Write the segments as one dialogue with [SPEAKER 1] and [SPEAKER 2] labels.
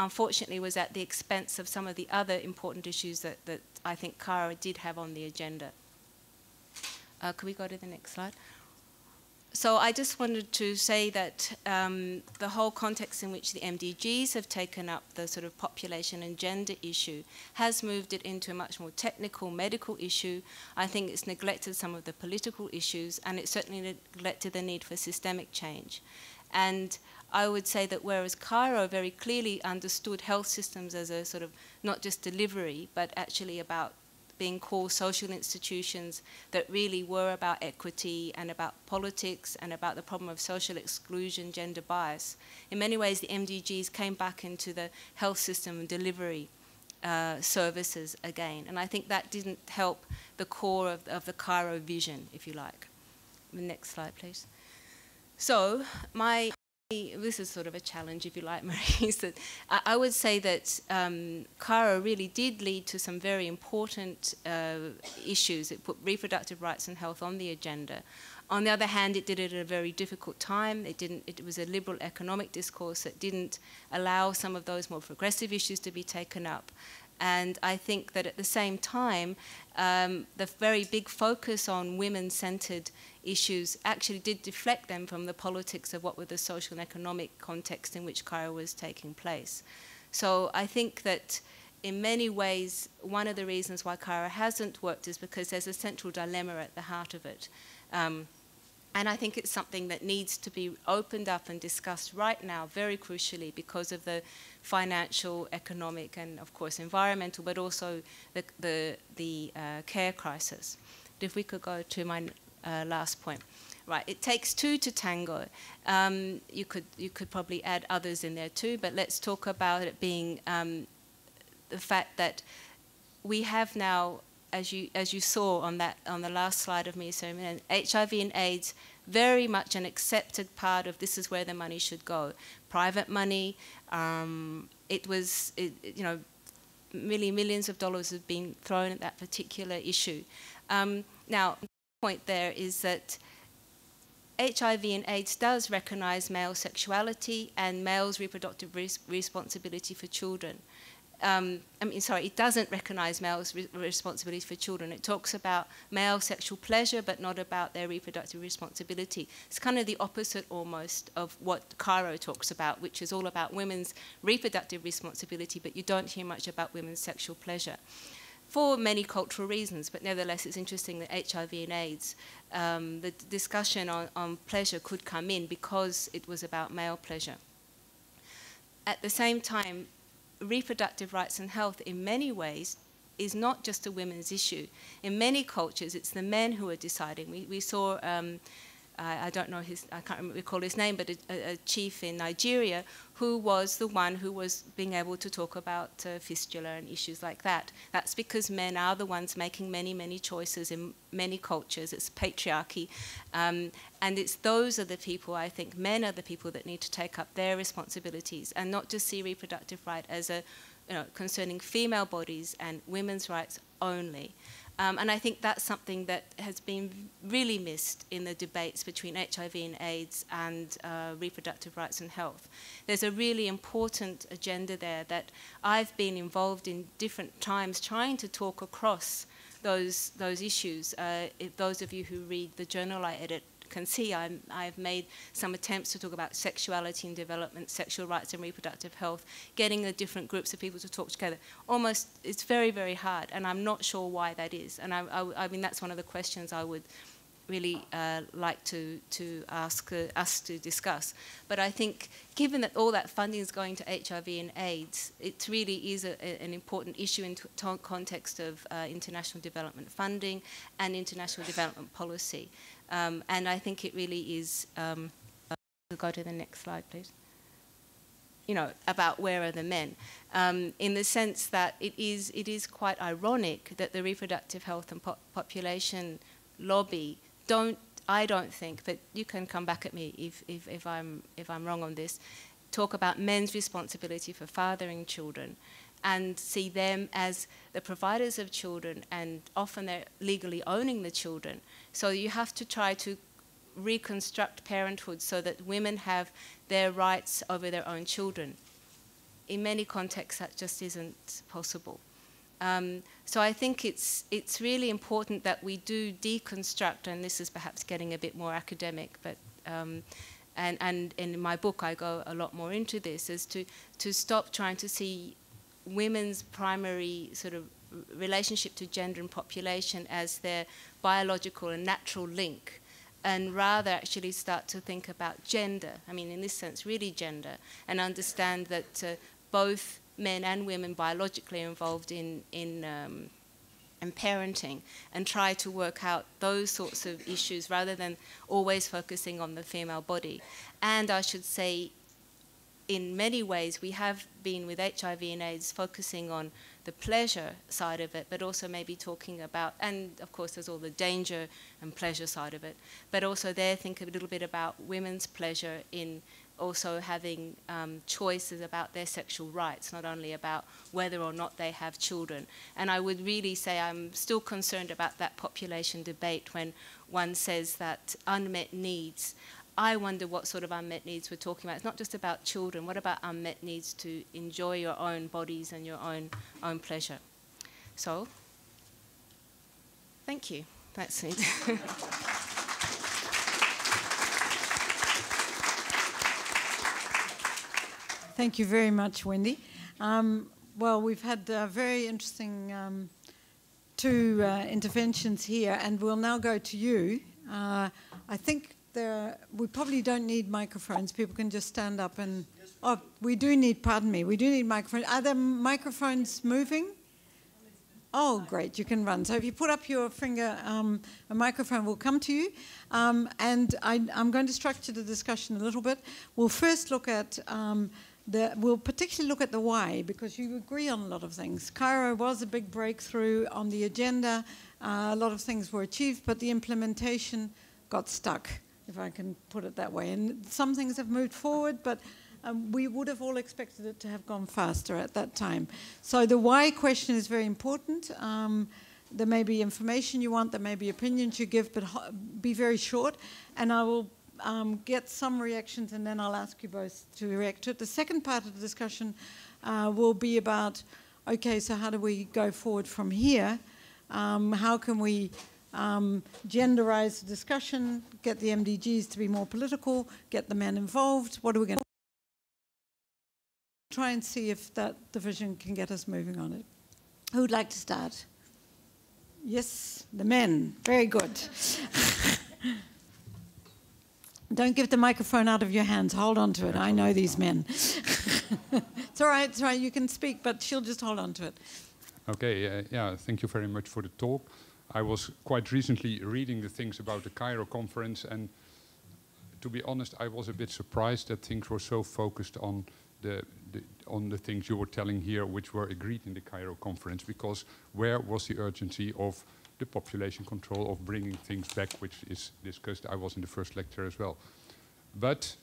[SPEAKER 1] unfortunately was at the expense of some of the other important issues that I think Cairo did have on the agenda. Could we go to the next slide? So I just wanted to say that the whole context in which the MDGs have taken up the sort of population and gender issue has moved it into a much more technical medical issue. I think it's neglected some of the political issues, and it certainly neglected the need for systemic change. And I would say that whereas Cairo very clearly understood health systems as a sort of not just delivery, but actually about being core social institutions that really were about equity and about politics and about the problem of social exclusion, gender bias. In many ways, the MDGs came back into the health system and delivery services again. And I think that didn't help the core of the Cairo vision, if you like. The next slide, please. So this is sort of a challenge, if you like, Marie, is that I would say that Cairo really did lead to some very important issues. It put reproductive rights and health on the agenda. On the other hand, it did it at a very difficult time. It was a liberal economic discourse that didn't allow some of those more progressive issues to be taken up. And I think that at the same time, the very big focus on women-centered issues actually did deflect them from the politics of what were the social and economic context in which Cairo was taking place. So I think that in many ways, one of the reasons why Cairo hasn't worked is because there's a central dilemma at the heart of it. And I think it's something that needs to be opened up and discussed right now, very crucially, because of the financial, economic, and of course environmental, but also the care crisis. If we could go to my last point. Right, it takes two to tango. You could probably add others in there too, but let's talk about it being the fact that we have now, as you saw on the last slide of me, Simonen, HIV and AIDS, very much an accepted part of this is where the money should go. Private money, millions of dollars have been thrown at that particular issue. Now, the point there is that HIV and AIDS does recognize male sexuality and males' reproductive responsibility for children. It doesn't recognize males' responsibility for children. It talks about male sexual pleasure, but not about their reproductive responsibility. It's kind of the opposite almost of what Cairo talks about, which is all about women's reproductive responsibility, but you don't hear much about women's sexual pleasure. For many cultural reasons, but nevertheless it's interesting that HIV and AIDS, the discussion on pleasure could come in because it was about male pleasure. At the same time, reproductive rights and health in many ways is not just a women's issue. In many cultures, it's the men who are deciding. We saw, I can't recall his name, but a chief in Nigeria who was the one who was being able to talk about fistula and issues like that. That's because men are the ones making many, many choices in many cultures. It's patriarchy. And those are the people, I think, men are the people that need to take up their responsibilities and not just see reproductive right as concerning female bodies and women's rights only. And I think that's something that has been really missed in the debates between HIV and AIDS and reproductive rights and health. There's a really important agenda there that I've been involved in different times trying to talk across those issues. If those of you who read the journal I edit can see, I've made some attempts to talk about sexuality and development, sexual rights and reproductive health, getting the different groups of people to talk together. It's very, very hard, and I'm not sure why that is. And I mean, that's one of the questions I would really like to ask us to discuss. But I think, given that all that funding is going to HIV and AIDS, it really is an important issue in context of international development funding and international development policy. And I think it really is, we'll go to the next slide, please. About where are the men, in the sense that it is quite ironic that the reproductive health and population lobby I don't think, but you can come back at me if I'm wrong on this, talk about men's responsibility for fathering children and see them as the providers of children, and often they're legally owning the children. So you have to try to reconstruct parenthood so that women have their rights over their own children. in many contexts that just isn't possible. So I think it's really important that we do deconstruct, and this is perhaps getting a bit more academic, but and in my book I go a lot more into this, is to stop trying to see women's primary sort of relationship to gender and population as their biological and natural link, and rather actually start to think about gender, I mean in this sense really gender, and understand that both men and women biologically are involved in parenting, and try to work out those sorts of issues rather than always focusing on the female body. And I should say, in many ways, we have been with HIV and AIDS focusing on the pleasure side of it, but also maybe talking about, and of course there's all the danger and pleasure side of it, but also there think a little bit about women's pleasure in also having choices about their sexual rights, not only about whether or not they have children. And I would really say I'm still concerned about that population debate when one says that unmet needs. I wonder what sort of unmet needs we're talking about. It's not just about children. What about unmet needs to enjoy your own bodies and your own pleasure? So, thank you. That's it.
[SPEAKER 2] Thank you very much, Wendy. Well, we've had very interesting two interventions here, and we'll now go to you. I think we probably don't need microphones. People can just stand up and... Oh, we do need, pardon me, we do need microphones. Are there microphones moving? Oh, great, you can run. So if you put up your finger, a microphone will come to you. And I'm going to structure the discussion a little bit. We'll first look at... we'll particularly look at the why, because you agree on a lot of things. Cairo was a big breakthrough on the agenda. A lot of things were achieved, but the implementation got stuck, if I can put it that way. And some things have moved forward, but we would have all expected it to have gone faster at that time. So the why question is very important. There may be information you want, there may be opinions you give, but be very short. And I will get some reactions, and then I'll ask you both to react to it. The second part of the discussion will be about, okay, so how do we go forward from here? How can we genderize the discussion, get the MDGs to be more political, get the men involved? What are we going to try and see if that division can get us moving on it? Who would like to start? Yes, the men. Very good. Don't give the microphone out of your hands. Hold on to it. I know these men. It's all right. It's all right. You can speak, but she'll just hold on to it.
[SPEAKER 3] Okay. Yeah, thank you very much for the talk. I was quite recently reading the things about the Cairo conference, and to be honest, I was a bit surprised that things were so focused on the things you were telling here, which were agreed in the Cairo conference, because where was the urgency of the population control, of bringing things back, which is discussed. I was in the first lecture as well. But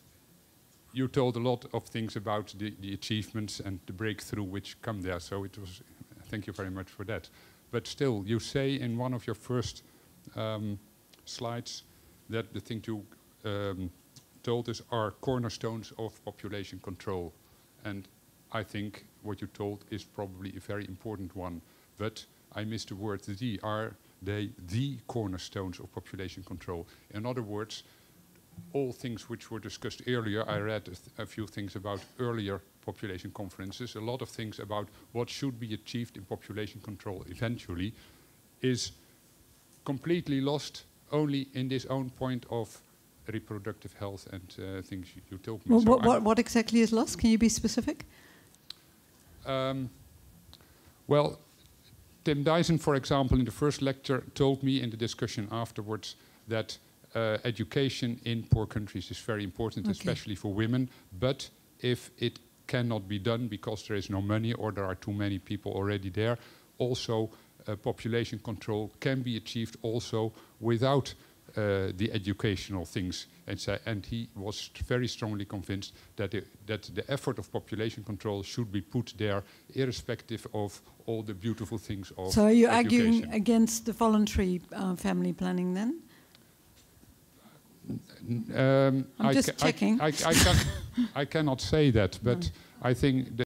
[SPEAKER 3] you told a lot of things about the achievements and the breakthrough which come there, so it was, thank you very much for that. But still, you say in one of your first slides that the thing you told us are cornerstones of population control. And I think what you told is probably a very important one. But I missed the word the. Are they the cornerstones of population control? In other words, all things which were discussed earlier, I read a few things about earlier population conferences, a lot of things about what should be achieved in population control eventually is completely lost only in this own point of reproductive health and things you told me.
[SPEAKER 2] Well,
[SPEAKER 3] so
[SPEAKER 2] what exactly is lost? Can you be specific?
[SPEAKER 3] Well, Tim Dyson, for example, in the first lecture told me in the discussion afterwards that education in poor countries is very important, especially for women, but if it cannot be done because there is no money or there are too many people already there, also population control can be achieved also without the educational things. And he was very strongly convinced that the effort of population control should be put there irrespective of all the beautiful things of education.
[SPEAKER 2] So are you arguing against the voluntary family planning then?
[SPEAKER 3] I'm
[SPEAKER 2] just checking.
[SPEAKER 3] I cannot say that, but I think